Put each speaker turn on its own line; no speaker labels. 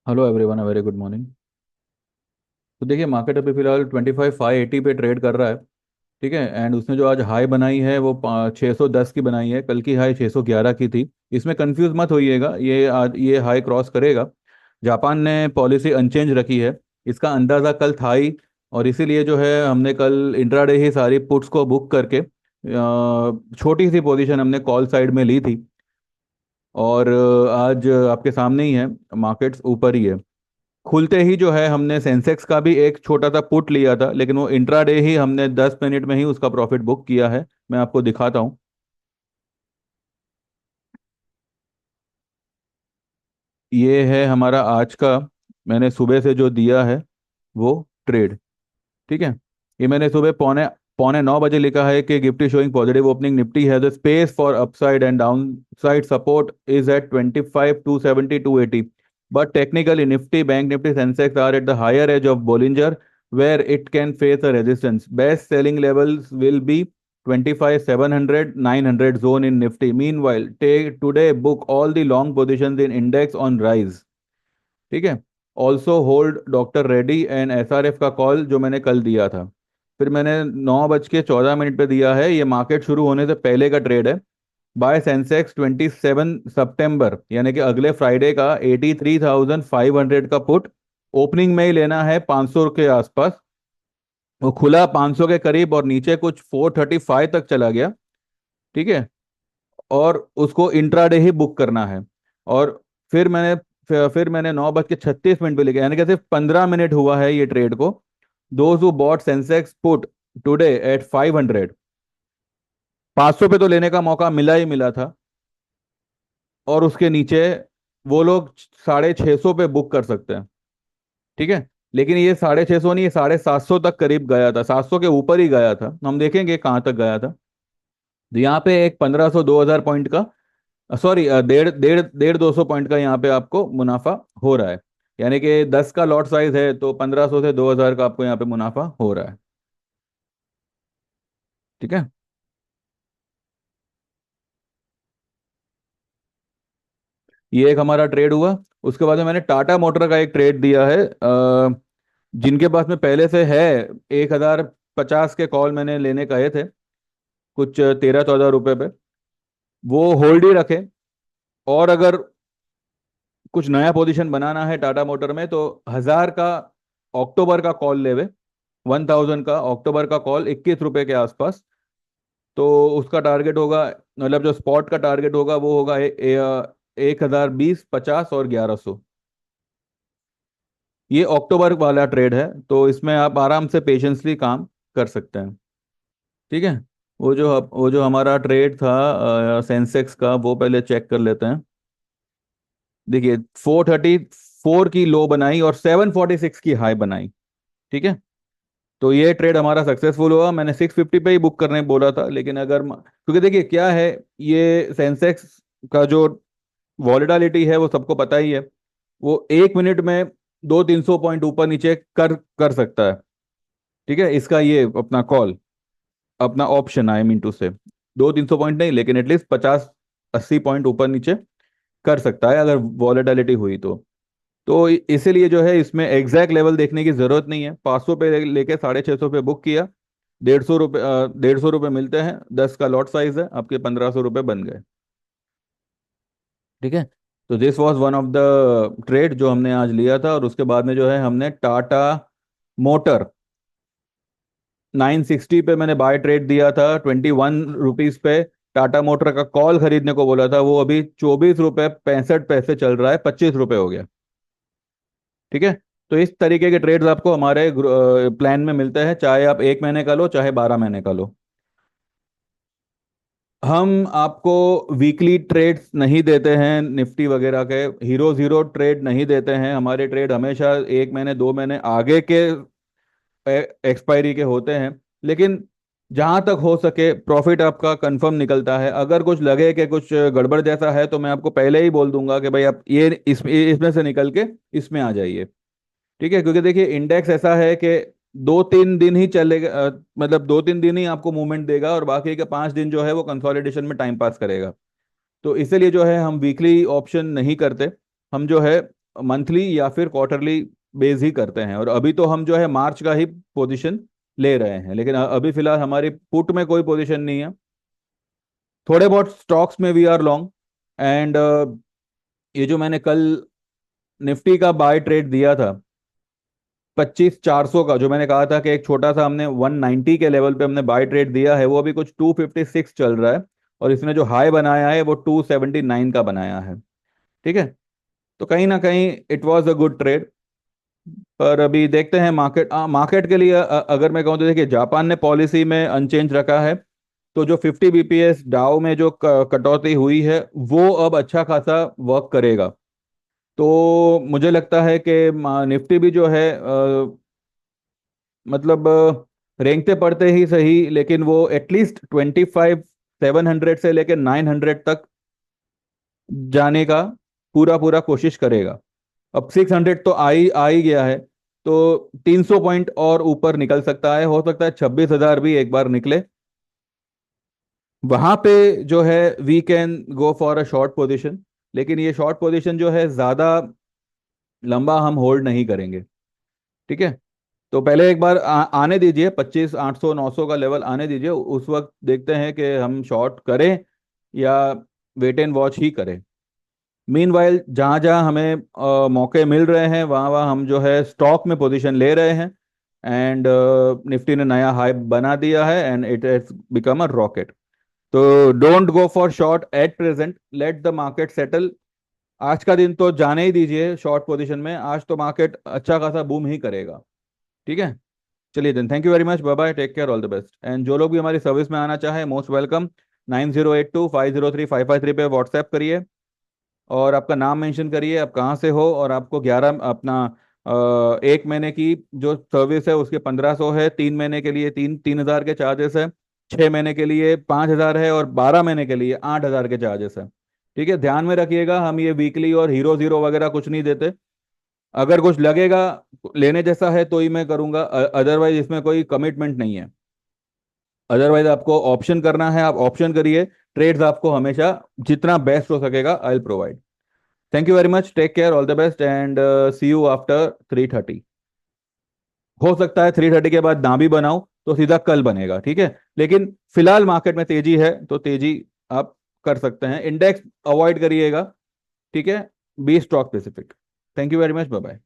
Hello everyone, very good morning. तो देखिए, market अभी फिलहाल 25,580 पे ट्रेड कर रहा है। ठीक है। एंड उसने जो आज हाई बनाई है वो 610 की बनाई है। कल की हाई 611 की थी। इसमें कंफ्यूज मत होइएगा, ये आज ये हाई क्रॉस करेगा। जापान ने पॉलिसी अनचेंज रखी है, इसका अंदाज़ा कल था ही। और इसीलिए जो है हमने कल इंट्राडे ही सारी पुट्स को बुक करके छोटी सी पोजीशन हमने कॉल साइड में ली थी। और आज आपके सामने ही है, मार्केट्स ऊपर ही है। खुलते ही जो है हमने सेंसेक्स का भी एक छोटा सा पुट लिया था, लेकिन वो इंट्राडे ही हमने 10 मिनट में ही उसका प्रॉफिट बुक किया है। मैं आपको दिखाता हूँ। ये है हमारा आज का, मैंने सुबह से जो दिया है वो ट्रेड। ठीक है। ये मैंने सुबह पौने पौने 9 बजे लिखा है कि Nifty showing positive opening, Nifty has a space for upside and downside support is at 25,270-280, but technically Nifty, bank Nifty, Sensex are at the higher edge of Bollinger where it can face a resistance. Best selling levels will be 25,700 900 zone in Nifty. Meanwhile, take today book all the long positions in index on rise. ठीक है। Also hold doctor Reddy and SRF का call जो मैंने कल दिया था। फिर मैंने 9:14 पे दिया है, ये मार्केट शुरू होने से पहले का ट्रेड है। बाय सेंसेक्स 27 सितंबर, यानी कि अगले फ्राइडे का 83,500 का पुट। ओपनिंग में ही लेना है 500 के आसपास। वो खुला 500 के करीब और नीचे कुछ 435 तक चला गया। ठीक है। और उसको इंट्राडे ही बुक करना है। और फिर मैंने 9:36 पे लिखा, यानी कि सिर्फ 15 मिनट हुआ है ये ट्रेड को। Those who bought Sensex put today at 500, 500 पे तो लेने का मौका मिला ही मिला था। और उसके नीचे वो लोग 650 पे बुक कर सकते हैं। ठीक है। लेकिन ये 650 नहीं, ये 750 तक करीब गया था, 700 के ऊपर ही गया था, हम देखेंगे कहाँ तक गया था। तो यहाँ पे एक 1500 2000 पॉइंट का, सॉरी, डेढ़ डेढ़ डेढ़ 200 पॉइंट का यहाँ पे आपको मुनाफा हो रहा है। यानी कि 10 का लॉट साइज है तो 1500 से 2000 का आपको यहाँ पे मुनाफा हो रहा है। ठीक है। ये एक हमारा ट्रेड हुआ। उसके बाद में मैंने टाटा मोटर का एक ट्रेड दिया है। जिनके पास में पहले से है, 1050 के कॉल मैंने लेने कहे थे, कुछ 13-14 रुपए पे। वो होल्ड ही रखे। और अगर कुछ नया पोजीशन बनाना है टाटा मोटर में तो 1000 का अक्टूबर का कॉल लेवे। 1000 का अक्टूबर का कॉल 21 रुपए के आसपास। तो उसका टारगेट होगा, मतलब जो स्पॉट का टारगेट होगा वो होगा 1020, 50 और 1100। ये अक्टूबर वाला ट्रेड है, तो इसमें आप आराम से पेशेंसली काम कर सकते हैं। ठीक है। वो जो हमारा ट्रेड था सेंसेक्स का, वो पहले चेक कर लेते हैं। देखिए, 434 की लो बनाई और 746 की हाई बनाई। ठीक है। तो ये ट्रेड हमारा सक्सेसफुल हुआ। मैंने 650 पे ही बुक करने बोला था, लेकिन क्योंकि देखिए क्या है, ये सेंसेक्स का जो वॉलेटिलिटी है वो सबको पता ही है। वो 1 मिनट में 200-300 पॉइंट ऊपर नीचे कर कर सकता है। ठीक है। इसका ये अपना कॉल, अपना ऑप्शन, आई मीन टू से, 200-300 पॉइंट नहीं, लेकिन एटलीस्ट 50-80 पॉइंट ऊपर नीचे कर सकता है अगर वॉलेटिलिटी हुई तो इसीलिए जो है इसमें एग्जैक्ट लेवल देखने की जरूरत नहीं है। 500 पे लेके 650 पे बुक किया। 150 रुपये, 150 रुपये मिलते हैं, 10 का लॉट साइज है, आपके 1500 रुपये बन गए। ठीक है। तो this was one of the trade जो हमने आज लिया था। और उसके बाद में जो है हमने टाटा मोटर 960 पे मैंने बाय ट्रेड दिया था, 21 रुपीज पे। टाटा मोटर का कॉल खरीदने को बोला था, वो अभी 24 रुपये 65 पैसे चल रहा है, 25 रुपये हो गया। ठीक है। तो इस तरीके के ट्रेड्स आपको हमारे प्लान में मिलते हैं, चाहे आप 1 महीने का लो चाहे 12 महीने का लो। हम आपको वीकली ट्रेड्स नहीं देते हैं, निफ्टी वगैरह के हीरो जीरो ट्रेड नहीं देते हैं। हमारे ट्रेड हमेशा 1 महीने 2 महीने आगे के एक्सपायरी के होते हैं। लेकिन जहां तक हो सके प्रॉफिट आपका कंफर्म निकलता है। अगर कुछ लगे कि कुछ गड़बड़ जैसा है तो मैं आपको पहले ही बोल दूंगा कि भाई आप ये इसमें से निकल के इसमें आ जाइए। ठीक है। क्योंकि देखिए इंडेक्स ऐसा है कि 2-3 दिन ही चलेगा, मतलब 2-3 दिन ही आपको मूवमेंट देगा और बाकी के 5 दिन जो है वो कंसोलिडेशन में टाइम पास करेगा। तो इसीलिए जो है हम वीकली ऑप्शन नहीं करते। हम जो है मंथली या फिर क्वार्टरली बेस ही करते हैं, और अभी तो हम जो है मार्च का ही पोजीशन ले रहे हैं, लेकिन अभी फिलहाल हमारी पुट में कोई पोजीशन नहीं है। थोड़े बहुत स्टॉक्स में वी आर लॉन्ग। एंड ये जो मैंने कल निफ्टी का बाय ट्रेड दिया था 25,400 का, जो मैंने कहा था कि एक छोटा सा हमने 190 के लेवल पे हमने बाय ट्रेड दिया है, वो अभी कुछ 256 चल रहा है, और इसने जो हाई बनाया है वो 279 का बनाया है। ठीक है, तो कहीं ना कहीं it was a good trade. पर अभी देखते हैं मार्केट मार्केट के लिए अगर मैं कहूँ तो देखिए, जापान ने पॉलिसी में अनचेंज रखा है, तो जो 50 बीपीएस डाउ में जो कटौती हुई है वो अब अच्छा खासा वर्क करेगा। तो मुझे लगता है कि निफ्टी भी जो है मतलब रेंगते पड़ते ही सही, लेकिन वो एटलीस्ट 25,700 से लेकर 900 तक जाने का पूरा पूरा कोशिश करेगा। अब 600 तो आ ही गया है, तो 300 पॉइंट और ऊपर निकल सकता है, हो सकता है 26,000 भी एक बार निकले। वहां पे जो है we can go for a short position, लेकिन ये शॉर्ट पोजीशन जो है ज्यादा लंबा हम होल्ड नहीं करेंगे। ठीक है, तो पहले एक बार आने दीजिए, 25,800 900 का लेवल आने दीजिए, उस वक्त देखते हैं कि हम शॉर्ट करें या वेट एंड वॉच ही करें। मीनवाइल जहाँ जहाँ हमें मौके मिल रहे हैं वहाँ वहाँ हम जो है स्टॉक में पोजीशन ले रहे हैं। एंड निफ्टी ने नया हाई बना दिया है and it has become a rocket. तो don't go for short at present, let the market settle. आज का दिन तो जाने ही दीजिए शॉर्ट पोजीशन में, आज तो मार्केट अच्छा खासा बूम ही करेगा। ठीक है, चलिए then, thank you very much, bye bye, take care, all the best. And जो लोग भी हमारी सर्विस में आना चाहे मोस्ट वेलकम। 9082503553 पे व्हाट्सएप करिए, और आपका नाम मेंशन करिए, आप कहाँ से हो, और आपको 11 अपना एक महीने की जो सर्विस है उसके 1,500 है, 3 महीने के लिए 3,000 के चार्जेस है, 6 महीने के लिए 5,000 है, और 12 महीने के लिए 8,000 के चार्जेस है। ठीक है, ध्यान में रखिएगा, हम ये वीकली और हीरो जीरो वगैरह कुछ नहीं देते। अगर कुछ लगेगा लेने जैसा है तो ही मैं करूंगा, अदरवाइज इसमें कोई कमिटमेंट नहीं है। अदरवाइज आपको ऑप्शन करना है, आप ऑप्शन करिए, ट्रेड्स आपको हमेशा जितना बेस्ट हो सकेगा I will provide. Thank you very much, take care, all the best, and see you after 3:30। हो सकता है 3:30 के बाद ना भी बनाऊं तो सीधा कल बनेगा, ठीक है, लेकिन फिलहाल मार्केट में तेजी है तो तेजी आप कर सकते हैं, इंडेक्स अवॉइड करिएगा। ठीक है, B stock specific. Thank you very much, bye bye.